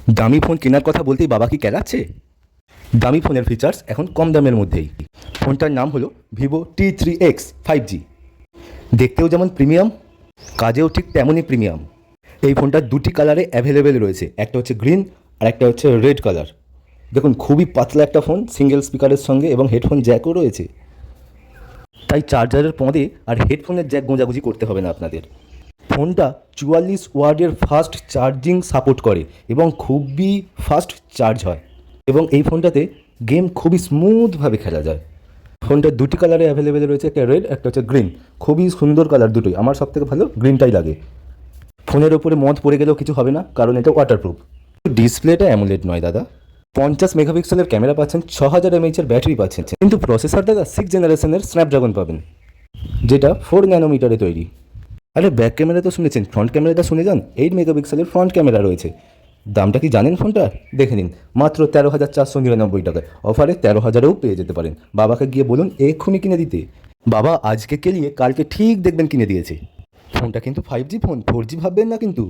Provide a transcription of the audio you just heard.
দামি ফোন কেনার কথা বলতেই বাবা কি কেলাচ্ছে? দামি ফোনের ফিচার্স এখন কম দামের মধ্যেই। ফোনটার নাম হলো ভিভো T3X 5G। দেখতেও যেমন প্রিমিয়াম, কাজেও ঠিক তেমনই প্রিমিয়াম। এই ফোনটা দুটি কালারে অ্যাভেলেবেল রয়েছে, একটা হচ্ছে গ্রিন আর একটা হচ্ছে রেড কালার। দেখুন খুবই পাতলা একটা ফোন, সিঙ্গেল স্পিকারের সঙ্গে এবং হেডফোন জ্যাকও রয়েছে। তাই চার্জারের পদে আর হেডফোনের জ্যাক গোঁজাগুজি করতে হবে না আপনাদের। ফোনটা 44 ওয়াটের ফাস্ট চার্জিং সাপোর্ট করে এবং খুবই ফাস্ট চার্জ হয়, এবং এই ফোনটাতে গেম খুবই স্মুথভাবে খেলা যায়। ফোনটা দুটি কালারে অ্যাভেলেবেল রয়েছে, একটা রেড একটা হচ্ছে গ্রিন। খুবই সুন্দর কালার দুটোই, আমার সবথেকে ভালো গ্রিনটাই লাগে। ফোনের ওপরে মদ পড়ে গেলেও কিছু হবে না, কারণ এটা ওয়াটারপ্রুফ। ডিসপ্লেটা অ্যামোলেড নয় দাদা। 50 মেগাপিক্সেলের ক্যামেরা পাচ্ছেন, 6000 mAh ব্যাটারি পাচ্ছেন, কিন্তু প্রসেসর দাদা 6th জেনারেশনের স্ন্যাপড্রাগন পাবেন, যেটা 4 ন্যানোমিটারে তৈরি। আরে ব্যাক ক্যামেরা তো শুনেছেন, ফ্রন্ট ক্যামেরাটা শুনে যান। 8 মেগাপিক্সেলের ফ্রন্ট ক্যামেরা রয়েছে। দামটা কি জানেন ফোনটা? দেখে নিন, মাত্র 13,499 টাকায়। অফারে 13,000এও পেয়ে যেতে পারেন। বাবাকে গিয়ে বলুন এক্ষুনি কিনে দিতে। বাবা আজকে কেলিয়ে কালকে ঠিক দেখবেন কিনে দিয়েছে। ফোনটা কিন্তু 5G ফোন, 4G ভাববেন না কিন্তু।